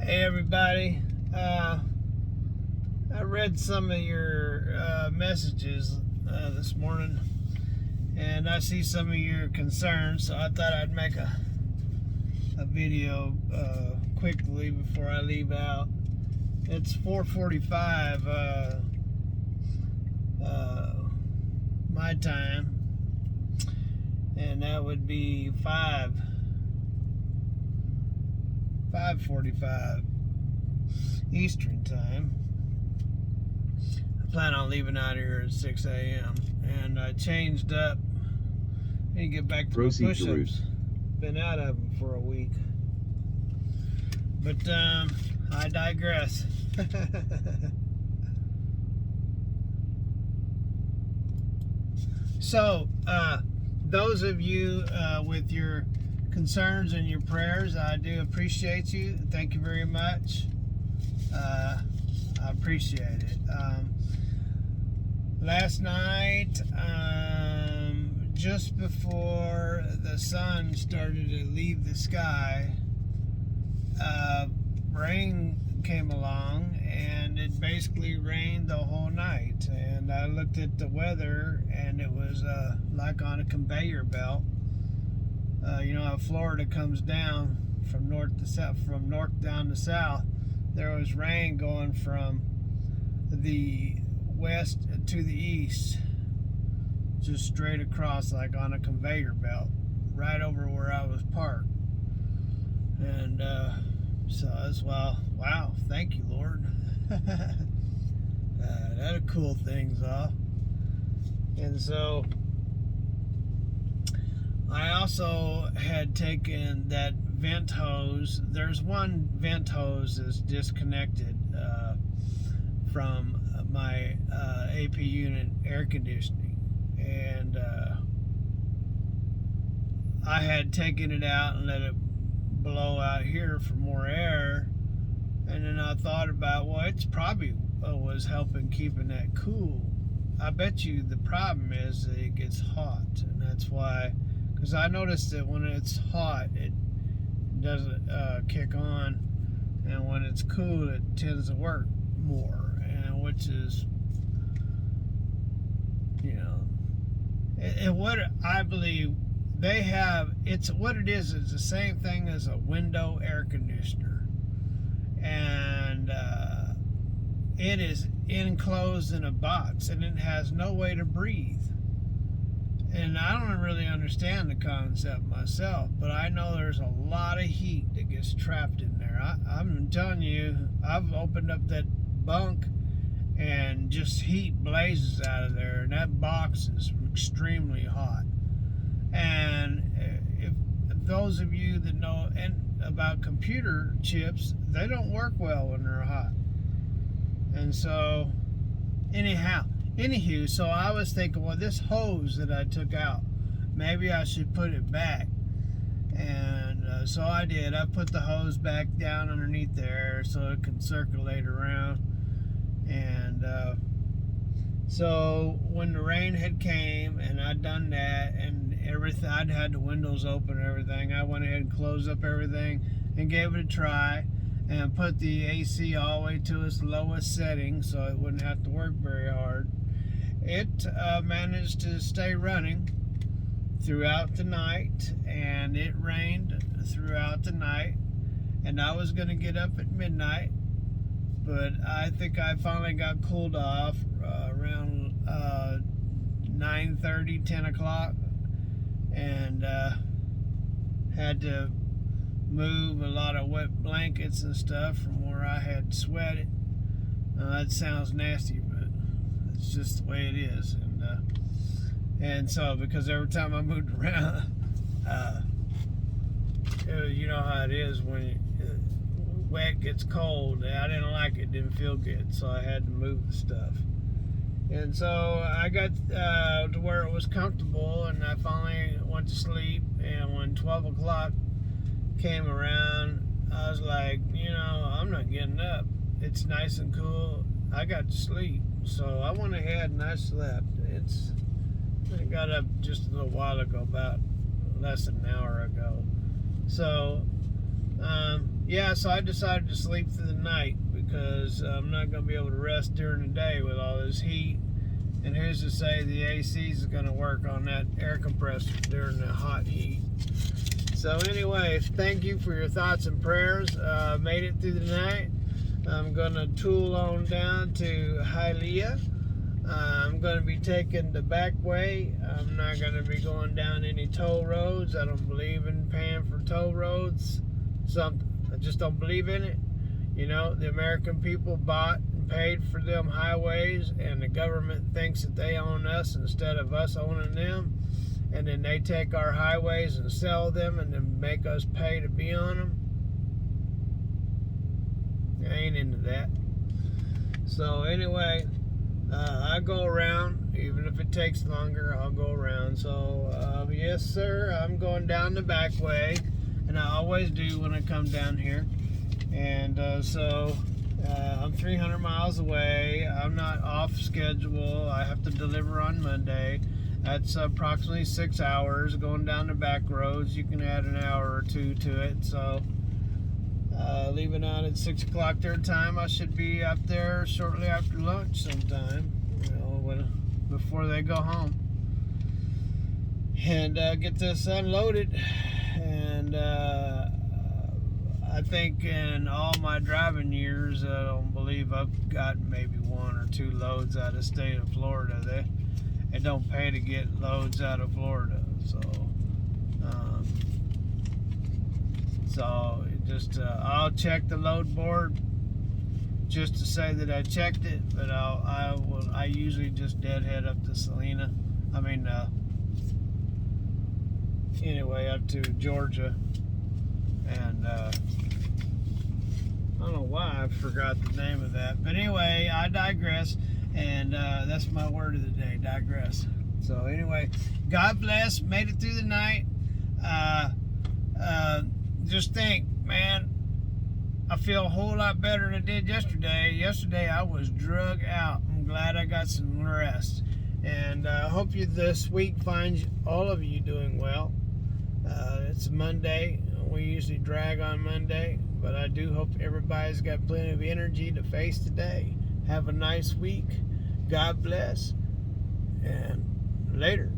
Hey everybody, I read some of your messages this morning, and I see some of your concerns, so I thought I'd make a video quickly before I leave out. It's 4:45 my time, and that would be 5:45 Eastern time. I plan on leaving out here at 6 a.m. and I changed up. I need to get back to my push-ups. Been out of them for a week, but I digress. So those of you with your concerns and your prayers, I do appreciate you. Thank you very much. I appreciate it. Last night, just before the sun started to leave the sky, rain came along, and it basically rained the whole night. And I looked at the weather, and it was like on a conveyor belt. You know how Florida comes down from north to south, from north down to south. There was rain going from the west to the east, just straight across, like on a conveyor belt, right over where I was parked. And so that's wow, thank you, Lord. That'll cool things off. And so I also had taken that vent hose. There's one vent hose that's disconnected from my AP unit air conditioning, and I had taken it out and let it blow out here for more air. And then I thought about, well, it's probably was helping keeping that cool. I bet you the problem is that it gets hot, and that's why. Because I noticed that when it's hot, it doesn't kick on, and when it's cool, it tends to work more, and which is, you know, and what I believe they have. It's what it is. It's the same thing as a window air conditioner, and it is enclosed in a box, and it has no way to breathe. And I don't really understand the concept myself, but I know there's a lot of heat that gets trapped in there. I'm telling you, I've opened up that bunk and just heat blazes out of there, and that box is extremely hot. And if those of you that know about computer chips, they don't work well when they're hot. And so, Anywho, so I was thinking, well, this hose that I took out, maybe I should put it back. And so I did. I put the hose back down underneath there so it can circulate around. And so when the rain had came and I'd done that and everything, I'd had the windows open and everything, I went ahead and closed up everything and gave it a try and put the AC all the way to its lowest setting so it wouldn't have to work very hard. It managed to stay running throughout the night, and it rained throughout the night, and I was going to get up at midnight, but I think I finally got cooled off around 9:30, 10 o'clock, and had to move a lot of wet blankets and stuff from where I had sweated. That sounds nasty, but it's just the way it is. And so, because every time I moved around, you know how it is when wet gets cold. I didn't like it, didn't feel good, so I had to move the stuff. And so I got to where it was comfortable, and I finally went to sleep. And when 12 o'clock came around, I was like, you know, I'm not getting up. It's nice and cool. I got to sleep. So I went ahead and I slept. I got up just a little while ago, about less than an hour ago. So yeah, so I decided to sleep through the night because I'm not going to be able to rest during the day with all this heat. And who's to say the AC is going to work on that air compressor during the hot heat. So anyway, thank you for your thoughts and prayers. Made it through the night. I'm going to tool on down to Hialeah. I'm going to be taking the back way. I'm not going to be going down any toll roads. I don't believe in paying for toll roads. I just don't believe in it. You know, the American people bought and paid for them highways, and the government thinks that they own us instead of us owning them. And then they take our highways and sell them and then make us pay to be on them. I ain't into that. So anyway, I go around. Even if it takes longer, I'll go around. So yes sir, I'm going down the back way, and I always do when I come down here. And I'm 300 miles away. I'm not off schedule. I have to deliver on Monday. That's approximately 6 hours going down the back roads. You can add an hour or two to it. So leaving out at 6 o'clock their time, I should be up there shortly after lunch sometime, you know, before they go home, and get this unloaded. And I think in all my driving years, I don't believe I've got maybe 1 or 2 loads out of the state of Florida. It don't pay to get loads out of Florida, so I'll check the load board just to say that I checked it, but I usually just deadhead up to Salina. Anyway, up to Georgia, and I don't know why I forgot the name of that, but anyway, I digress. And that's my word of the day, digress. So anyway, God bless. Made it through the night. Just think, man, I feel a whole lot better than I did yesterday. Yesterday I was drug out. I'm glad I got some rest. And I hope this week finds all of you doing well. It's Monday. We usually drag on Monday, but I do hope everybody's got plenty of energy to face today. Have a nice week. God bless, and later.